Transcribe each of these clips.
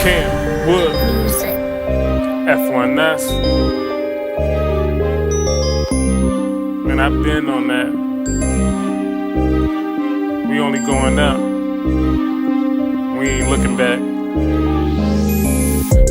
KamWood, F1S. Man, I've been on that. We only going up. We ain't looking back.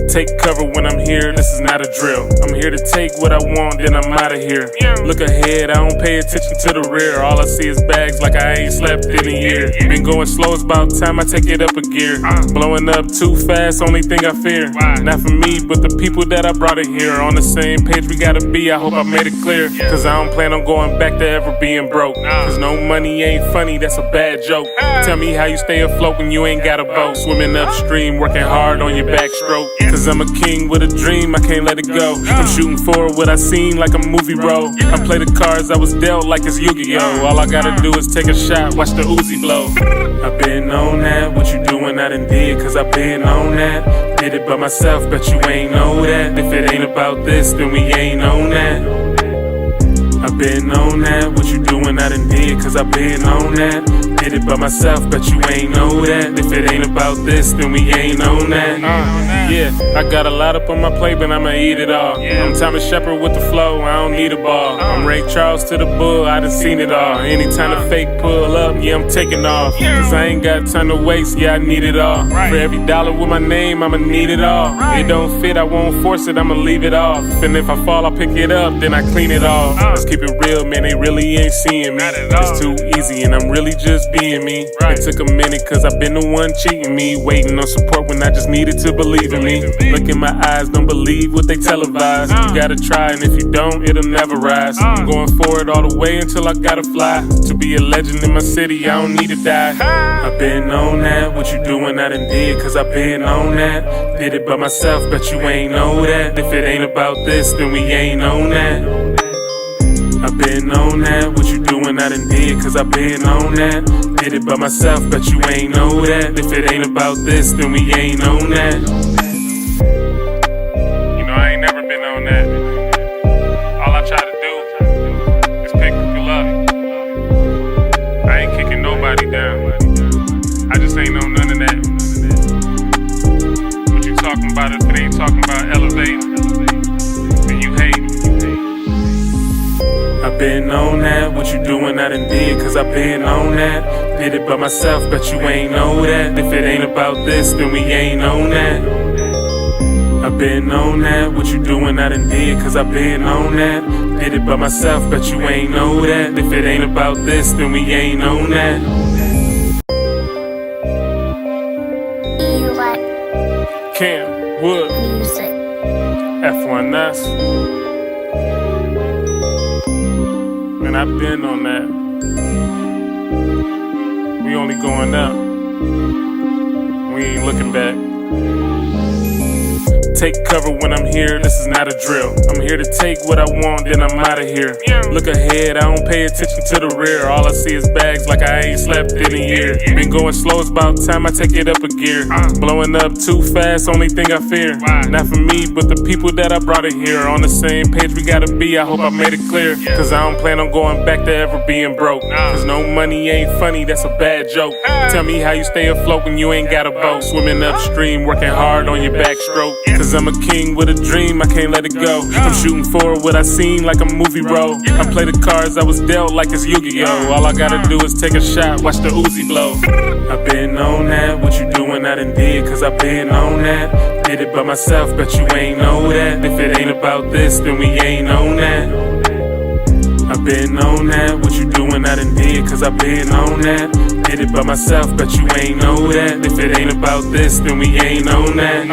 Take cover when I'm here, this is not a drill. I'm here to take what I want, then I'm out of here. Look ahead, I don't pay attention to the rear. All I see is bags like I ain't slept in a year. Been going slow, it's about time I take it up a gear. Blowing up too fast, only thing I fear. Not for me, but the people that I brought in here. On the same page we gotta be, I hope I made it clear. Cause I don't plan on going back to ever being broke. Cause no money ain't funny, that's a bad joke. Tell me how you stay afloat when you ain't got a boat. Swimming upstream, working hard on your backstroke. Cause I'm a king with a dream, I can't let it go. I'm shooting for what I seen like a movie role. I play the cards I was dealt like it's Yu-Gi-Oh! All I gotta do is take a shot, watch the Uzi blow. I've been on that, what you doing I done did, cause I've been on that. Did it by myself, bet you ain't know that. If it ain't about this, then we ain't on that. I've been on that, what you doing I done did, cause I've been on that. Did it by myself, bet you ain't know that. If it ain't about this, then we ain't on that. Yeah, I got a lot up on my plate, but I'ma eat it all. I'm Thomas Shepard with the flow, I don't need a ball. I'm Ray Charles to the bull, I done seen it all. Anytime the fake pull up, yeah, I'm taking off. Cause I ain't got time to waste, yeah, I need it all. For every dollar with my name, I'ma need it all. It don't fit, I won't force it, I'ma leave it off. And if I fall, I'll pick it up, then I clean it off. Let's keep it real, man, they really ain't seeing me. It's too easy, and I'm really just being me. It took a minute, cause I've been the one cheating me. Waiting on support when I just needed to believe in me. Look in my eyes, don't believe what they televise. You gotta try, and if you don't, it'll never rise. I'm going forward all the way until I gotta fly. To be a legend in my city, I don't need to die. I've been on that, what you doing I done did, cause I've been on that. Did it by myself, bet you ain't know that. If it ain't about this, then we ain't on that. I've been on that, what you doing I done did, cause I've been on that. Did it by myself, bet you ain't know that. If it ain't about this, then we ain't on that. You know, I ain't never been on that. All I try to do is pick people up. I ain't kicking nobody down. I just ain't on none of that. What you talking about if it ain't talking about elevating? Then you hate. I've been on that, what you doing I done did, cause I've been on that. Did it by myself, bet you ain't know that. If it ain't about this, then we ain't on that. I've been on that, what you doing I done did, cause I've been on that. Did it by myself, bet you ain't know that. If it ain't about this, then we ain't on that. KamWood, F1S. Man, I've been on that. We only going up. We ain't looking back. Take cover when I'm here, this is not a drill. I'm here to take what I want, then I'm out of here. Look ahead, I don't pay attention to the rear. All I see is bags like I ain't slept in a year. Been going slow, it's about time I take it up a gear. Blowing up too fast, only thing I fear. Not for me, but the people that I brought in here. On the same page we gotta be, I hope I made it clear. Cause I don't plan on going back to ever being broke. Cause no money ain't funny, that's a bad joke. Tell me how you stay afloat when you ain't got a boat. Swimming upstream, working hard on your backstroke. Cause I'm a king with a dream, I can't let it go. I'm shooting for what I seen like a movie role. I play the cards I was dealt like it's Yu-Gi-Oh! All I gotta do is take a shot, watch the Uzi blow. I've been on that, what you doing I done did, cause I've been on that. Did it by myself, bet you ain't know that. If it ain't about this, then we ain't on that. I've been on that, what you doing I done did, cause I've been on that. Did it by myself, bet you ain't know that. If it ain't about this, then we ain't on that.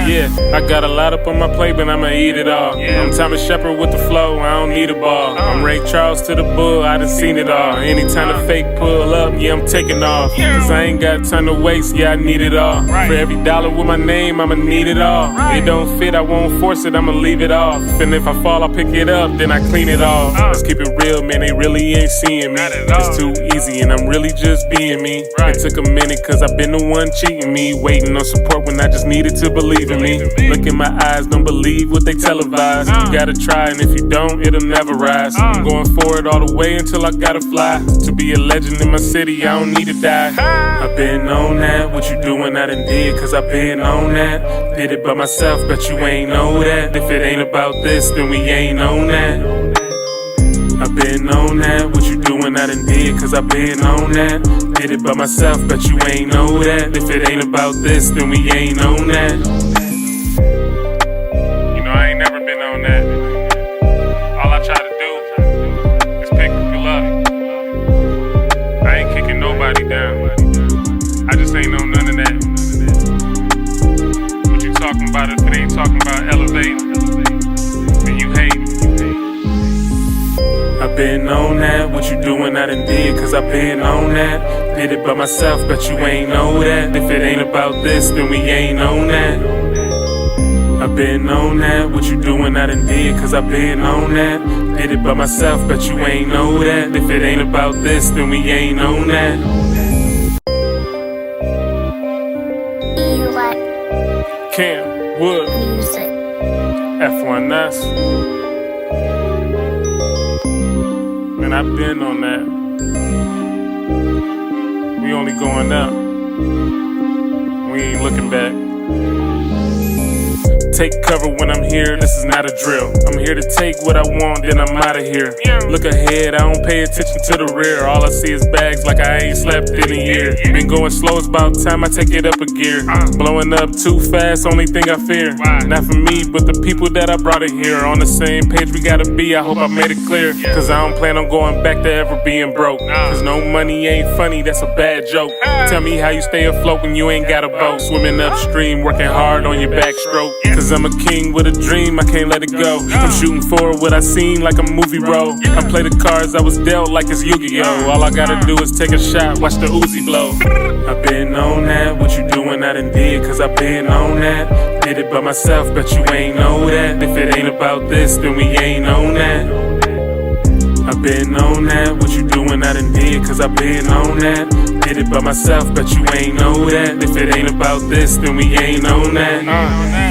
Yeah, I got a lot up on my plate, but I'ma eat it all. I'm Thomas Shepard with the flow, I don't need a ball. I'm Ray Charles to the bull, I done seen it all. Anytime the fake pull up, yeah, I'm taking off. Cause I ain't got time to waste, yeah, I need it all. For every dollar with my name, I'ma need it all. It don't fit, I won't force it, I'ma leave it off. And if I fall, I'll pick it up, then I clean it off. Let's keep it real, man, they really ain't seeing me. It's too easy, and I'm really just being me. It took a minute cause I've been the one cheating me, waiting on support when I just needed to believe in me. Look in my eyes, don't believe what they televise. You gotta try, and if you don't, it'll never rise. I'm going forward all the way until I gotta fly. To be a legend in my city, I don't need to die. I've been on that, what you doing I done did, cause I've been on that. Did it by myself, bet you ain't know that. If it ain't about this, then we ain't on that. I've been on that, what you doing I done did, cause I've been on that. Did it by myself, bet you ain't know that. If it ain't about this, then we ain't on that. You know I ain't never been on that. All I try to do is pick people up. I ain't kicking nobody down. I just ain't on none of that. What you talking about if it ain't talking about elevating? Then you hate. I've been on that, what you doing I done did, cause I've been on that. Did it by myself, bet you ain't know that. If it ain't about this, then we ain't on that. I've been on that, what you doing I done did, cause I've been on that. Did it by myself, bet you ain't know that. If it ain't about this, then we ain't on that. KamWood F1S. Man, I've been on that. We only going up. We ain't looking back. Take cover when I'm here, this is not a drill. I'm here to take what I want, then I'm out of here. Look ahead, I don't pay attention to the rear. All I see is bags like I ain't slept in a year. Been going slow, it's about time I take it up a gear. Blowing up too fast, only thing I fear. Not for me, but the people that I brought it here. On the same page we gotta be, I hope I made it clear. Cause I don't plan on going back to ever being broke. Cause no money ain't funny, that's a bad joke. Tell me how you stay afloat when you ain't got a boat. Swimming upstream, working hard on your backstroke. Cause I'm a king with a dream, I can't let it go. I'm shooting for what I seen like a movie role. I play the cards I was dealt like it's Yu-Gi-Oh! All I gotta do is take a shot, watch the Uzi blow. I've been on that, what you doing I done did, cause I've been on that. Did it by myself, bet you ain't know that. If it ain't about this, then we ain't on that. I've been on that, what you doing I done did, cause I've been on that. Did it by myself, bet you ain't know that. If it ain't about this, then we ain't on that.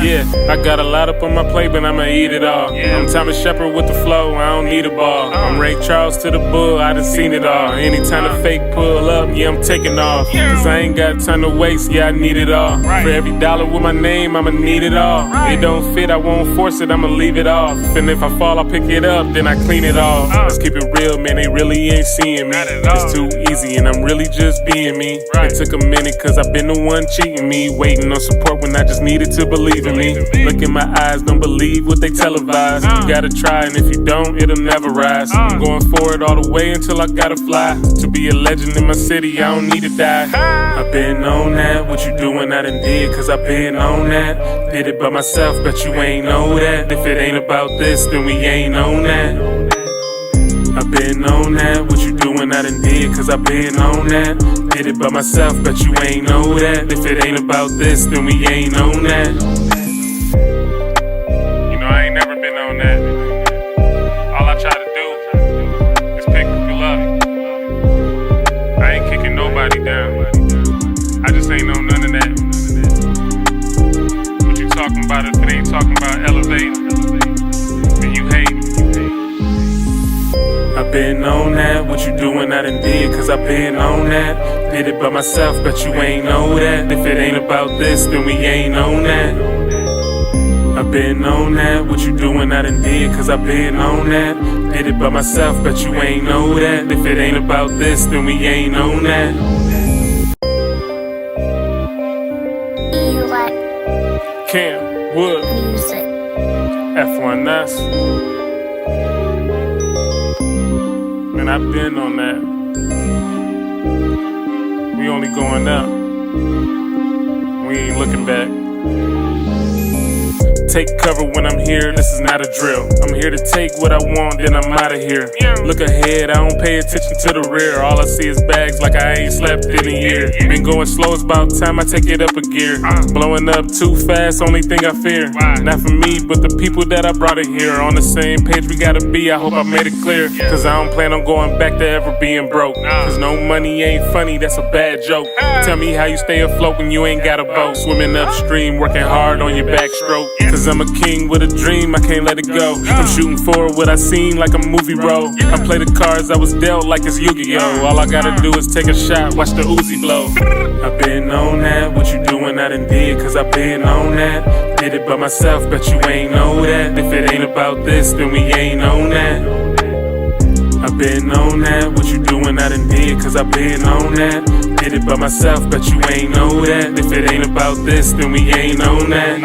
Yeah, I got a lot up on my plate, but I'ma eat it all. I'm Thomas Shepard with the flow, I don't need a ball. I'm Ray Charles to the bull, I done seen it all. Anytime the fake pull up, yeah, I'm taking off. Cause I ain't got time to waste, yeah, I need it all. For every dollar with my name, I'ma need it all. It don't fit, I won't force it, I'ma leave it off. And if I fall, I'll pick it up, then I clean it off. Let's keep it real, man, they really ain't seeing me. It's too easy, and I'm really just being me. It took a minute, cause I've been the one cheating me, waiting on support when I just needed to believe in me. Look in my eyes, don't believe what they televise. You gotta try, and if you don't, it'll never rise. I'm going forward all the way until I gotta fly. To be a legend in my city, I don't need to die. I've been on that, what you doing I done did, cause I've been on that. Did it by myself, bet you ain't know that. If it ain't about this, then we ain't on that. I've been on that, what you doing I done did, cause I've been on that. Did it by myself, bet you ain't know that. If it ain't about this, then we ain't on that. You know I ain't never been on that. All I try to do is pick people up. I ain't kicking nobody down. I just ain't on none of that. What you talking about if it ain't talking about elevating? Then you hate. I've been on that, what you doing I done did, cause I've been on that. Did it by myself, bet you ain't know that. If it ain't about this, then we ain't on that. I've been on that, what you doing I done did, cause I've been on that. Did it by myself, bet you ain't know that. If it ain't about this, then we ain't on that. KamWood F1S. Man, I've been on that. We only going up. We ain't looking back. Take cover when I'm here, this is not a drill. I'm here to take what I want, then I'm out of here. Look ahead, I don't pay attention to the rear. All I see is bags like I ain't slept in a year. Been going slow, it's about time I take it up a gear. Blowing up too fast, only thing I fear. Not for me, but the people that I brought in here. On the same page we gotta be, I hope I made it clear. Cause I don't plan on going back to ever being broke. Cause no money ain't funny, that's a bad joke. Tell me how you stay afloat when you ain't got a boat. Swimming upstream, working hard on your backstroke. Cause I'm a king with a dream, I can't let it go. I'm shooting for what I seen like a movie role. I play the cards I was dealt like it's Yu-Gi-Oh! All I gotta do is take a shot, watch the Uzi blow. I've been on that, what you doing I done did, cause I've been on that. Did it by myself, bet you ain't know that. If it ain't about this, then we ain't on that. I've been on that, what you doing I done did, cause I've been on that. Did it by myself, bet you ain't know that. If it ain't about this, then we ain't on that.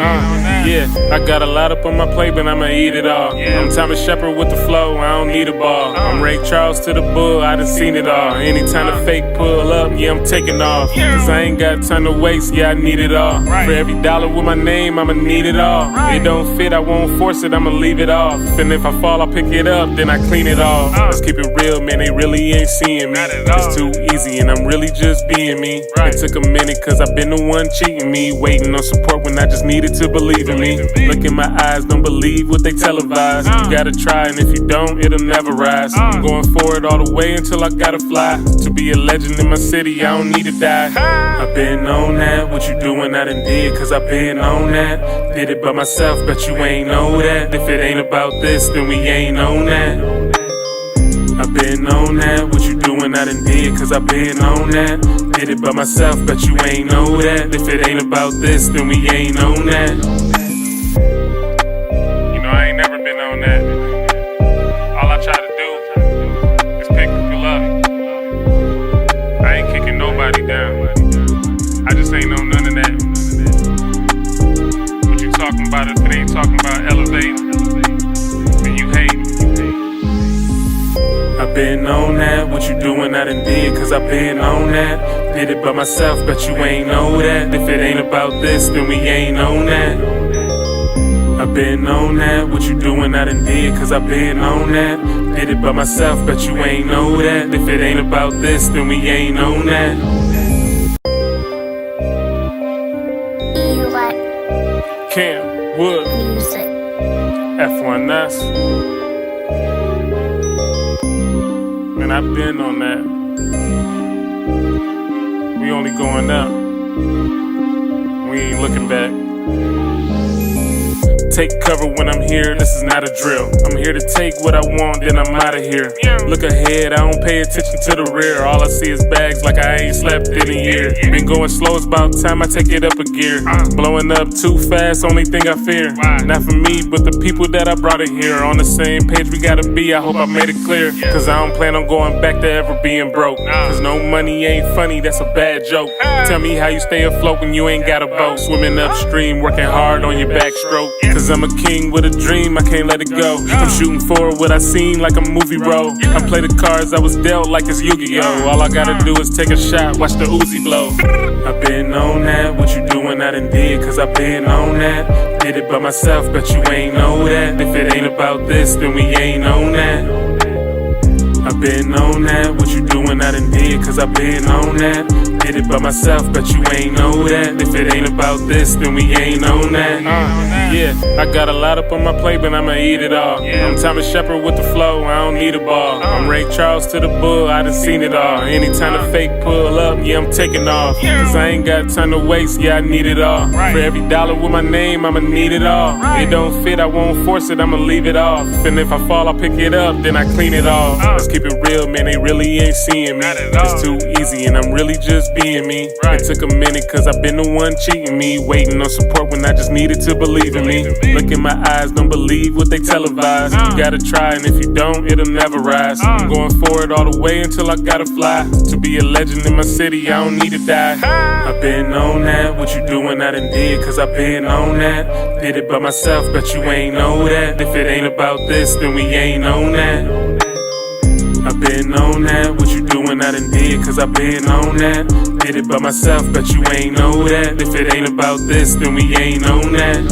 Yeah, I got a lot up on my plate, but I'ma eat it all. I'm Thomas Shepard with the flow, I don't need a ball. I'm Ray Charles to the bull, I done seen it all. Anytime the fake pull up, yeah, I'm taking off. Cause I ain't got time to waste, yeah, I need it all. For every dollar with my name, I'ma need it all. It don't fit, I won't force it, I'ma leave it off. And if I fall, I'll pick it up, then I clean it off. Let's keep it real, man, they really ain't seeing me. It's too easy, and I'm really just being me. It took a minute, cause I've been the one cheating me. Waiting on support when I just needed to believe in me. Look in my eyes, don't believe what they televise. You gotta try, and if you don't, it'll never rise. I'm going forward all the way until I gotta fly. To be a legend in my city, I don't need to die. I've been on that, what you doing I done did, cause I've been on that. Did it by myself, bet you ain't know that. If it ain't about this, then we ain't on that. I've been on that, what you doing I done did, cause I've been on that. Did it by myself, bet you ain't know that. If it ain't about this, then we ain't on that. You know, I ain't never been on that. All I try to do is pick people up. I ain't kicking nobody down. I just ain't on none of that. What you talking about if it ain't talking about elevating? Then you hate. I've been on that, what you doing I done did, cause I've been on that. Did it by myself, bet you ain't know that. If it ain't about this, then we ain't on that. I've been on that, what you doing I done did, cause I've been on that. Did it by myself, bet you ain't know that. If it ain't about this, then we ain't on that. KamWood F1S. And I've been on that. We only going up. We ain't looking back. Take cover when I'm here, this is not a drill. I'm here to take what I want, then I'm out of here. Look ahead, I don't pay attention to the rear. All I see is bags like I ain't slept in a year. Been going slow, it's about time I take it up a gear. Blowing up too fast, only thing I fear. Not for me, but the people that I brought in here. On the same page we gotta be, I hope I made it clear. Cause I don't plan on going back to ever being broke. Cause no money ain't funny, that's a bad joke. Tell me how you stay afloat when you ain't got a boat. Swimming upstream, working hard on your backstroke. Cause I'm a king with a dream, I can't let it go. I'm shooting for what I seen like a movie role. I play the cards I was dealt like it's Yu-Gi-Oh! All I gotta do is take a shot, watch the Uzi blow. I've been on that, what you doing I done did, cause I've been on that. Did it by myself, bet you ain't know that. If it ain't about this, then we ain't on that. I've been on that, what you doing I done did, cause I've been on that. Did it by myself, bet you ain't know that. If it ain't about this, then we ain't on that. Yeah, I got a lot up on my plate, but I'ma eat it all. I'm Thomas Shepard with the flow, I don't need a ball. I'm Ray Charles to the bull, I done seen it all. Anytime the fake pull up, yeah, I'm taking off. Cause I ain't got time to waste, yeah, I need it all. For every dollar with my name, I'ma need it all. It don't fit, I won't force it, I'ma leave it off. And if I fall, I'll pick it up, then I clean it off. Let's keep it real, man, they really ain't seeing me. It's too easy, and I'm really just being me. It took a minute, cause I've been the one cheating me. Waiting on support when I just needed to believe in me. Look in my eyes, don't believe what they televise. You gotta try, and if you don't, it'll never rise. I'm going forward all the way until I gotta fly. To be a legend in my city, I don't need to die. I've been on that, what you doing I done did, cause I've been on that. Did it by myself, bet you ain't know that. If it ain't about this, then we ain't on that. I've been on that, what you doing I done did, cause I've been on that. Did it by myself, bet you ain't know that. If it ain't about this, then we ain't on that.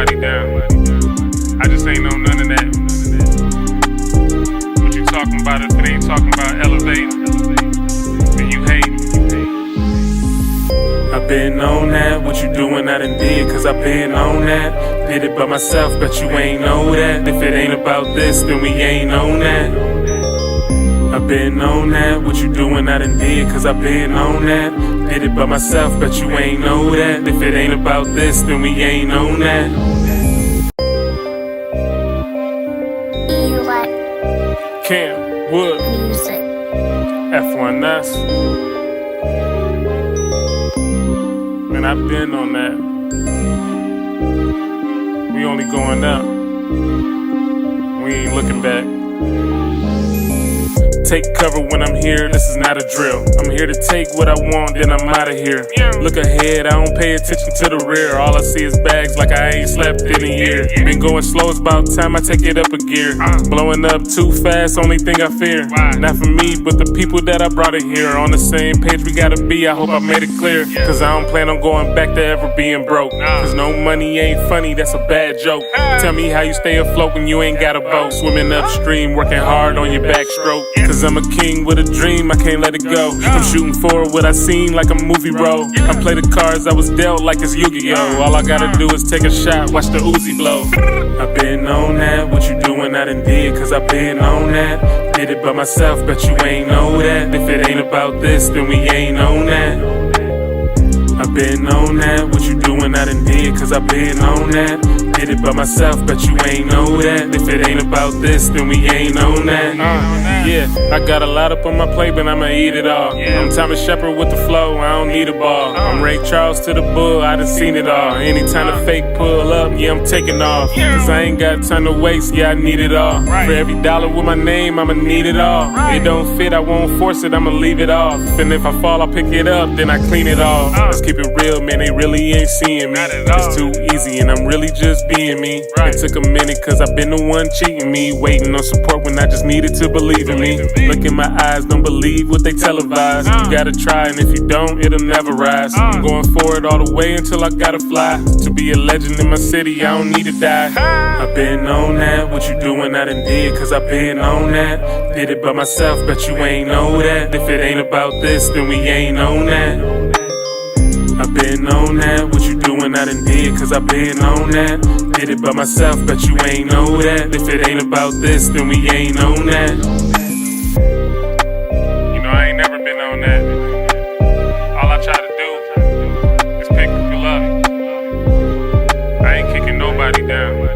nobody down. I just ain't know none of that. What you talking about if it ain't talking about elevating? Then you hate. I've been on that, what you doing I done did, cause I've been on that. Did it by myself, but you ain't know that. If it ain't about this, then we ain't on that. I've been on that, what you doing I done did, cause I've been on that. Did it by myself, but you ain't know that. If it ain't about this, then we ain't on that. KamWood Music. F1S. Man, I've been on that. We only going up. We ain't looking back. Take cover when I'm here, this is not a drill. I'm here to take what I want, then I'm out of here. Look ahead, I don't pay attention to the rear. All I see is bags like I ain't slept in a year. Been going slow, it's about time I take it up a gear. Blowing up too fast, only thing I fear. Not for me, but the people that I brought in here. On the same page we gotta be, I hope I made it clear. Cause I don't plan on going back to ever being broke. Cause no money ain't funny, that's a bad joke. Tell me how you stay afloat when you ain't got a boat. Swimming upstream, working hard on your backstroke. Cause I'm a king with a dream, I can't let it go. I'm shooting for what I seen like a movie role. I play the cards I was dealt like it's Yu-Gi-Oh! All I gotta do is take a shot, watch the Uzi blow. I've been on that, what you doing I done did, cause I've been on that. Did it by myself, but you ain't know that. If it ain't about this, then we ain't on that. I've been on that, what you doing I done did, cause I've been on that. Did it by myself, but you ain't know that. If it ain't about this, then we ain't on that. Yeah, I got a lot up on my plate, but I'ma eat it all. I'm Thomas Shepard with the flow, I don't need a ball. I'm Ray Charles to the bull, I done seen it all. Anytime the fake pull up, yeah, I'm taking off. Cause I ain't got time to waste, yeah, I need it all. For every dollar with my name, I'ma need it all. It don't fit, I won't force it, I'ma leave it off. And if I fall, I'll pick it up, then I clean it off. Let's keep it real, man, they really ain't seeing me. It's too easy, and I'm really just being me. It took a minute, cause I've been the one cheating me. Waiting on support when I just needed to believe in me. Look in my eyes, don't believe what they televise. You gotta try, and if you don't, it'll never rise. I'm going forward all the way until I gotta fly. To be a legend in my city, I don't need to die. I've been on that, what you doing I done did, cause I've been on that. Did it by myself, but you ain't know that. If it ain't about this, then we ain't on that. I've been on that, what you doing I done did, cause I've been on that. Did it by myself, but you ain't know that. If it ain't about this, then we ain't on that. You know, I ain't never been on that. All I try to do is pick people up. I ain't kicking nobody down.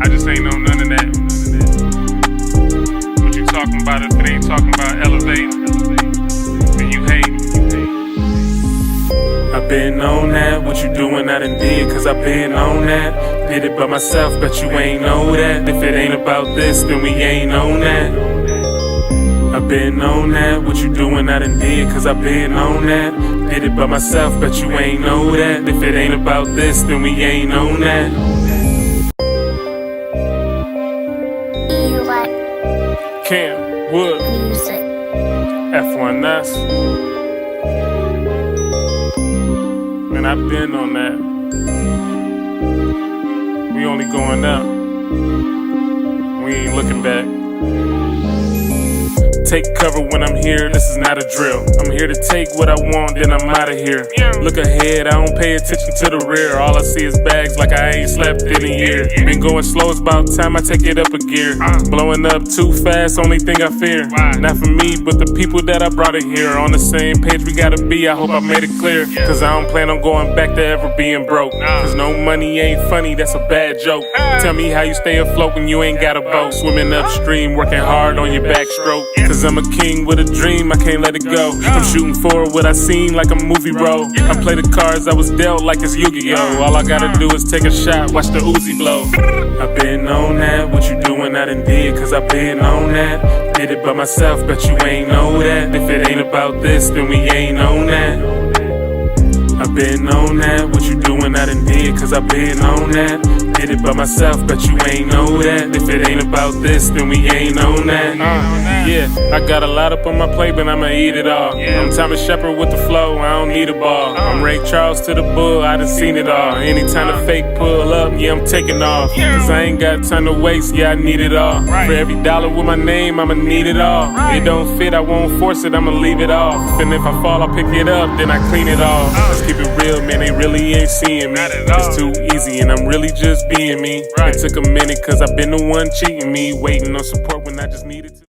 I just ain't know none of that. What you talking about if it ain't talking about elevating? Then you hate. I've been on that, what you doing I done did, cause I've been on that. Did it by myself, but you ain't know that. If it ain't about this, then we ain't on that. I've been on that, what you doing I done did, cause I've been on that. Did it by myself, but you ain't know that. If it ain't about this, then we ain't on that. KamWood Music. F1S. Man, I've been on that. We only going up. We ain't looking back. Take cover when I'm here, this is not a drill. I'm here to take what I want, then I'm out of here. Look ahead, I don't pay attention to the rear. All I see is bags like I ain't slept in a year. Been going slow, it's about time I take it up a gear. Blowing up too fast, only thing I fear. Not for me, but the people that I brought in here. On the same page we gotta be, I hope I made it clear. Cause I don't plan on going back to ever being broke. Cause no money ain't funny, that's a bad joke. Tell me how you stay afloat when you ain't got a boat. Swimming upstream, working hard on your backstroke. Cause I'm a king with a dream, I can't let it go. I'm shooting for what I seen like a movie role. I play the cards I was dealt like it's Yu-Gi-Oh! All I gotta do is take a shot, watch the Uzi blow. I've been on that, what you doing I done did, cause I've been on that. Did it by myself, but you ain't know that. If it ain't about this, then we ain't on that. I've been on that, what you doing I done did, cause I've been on that. did it by myself, but you ain't know that. If it ain't about this, then we ain't on that. Yeah, I got a lot up on my plate, but I'ma eat it all. I'm Thomas Shepard with the flow, I don't need a ball. I'm Ray Charles to the bull, I done seen it all. Anytime the fake pull up, yeah, I'm taking off. Cause I ain't got time to waste, yeah, I need it all. For every dollar with my name, I'ma need it all. It don't fit, I won't force it, I'ma leave it off. And if I fall, I'll pick it up, then I clean it off. Let's keep it real, man, they really ain't seeing me. It's too easy, and I'm really just being me. It took a minute, cause I've been the one cheating me. Waiting on support when I just needed to.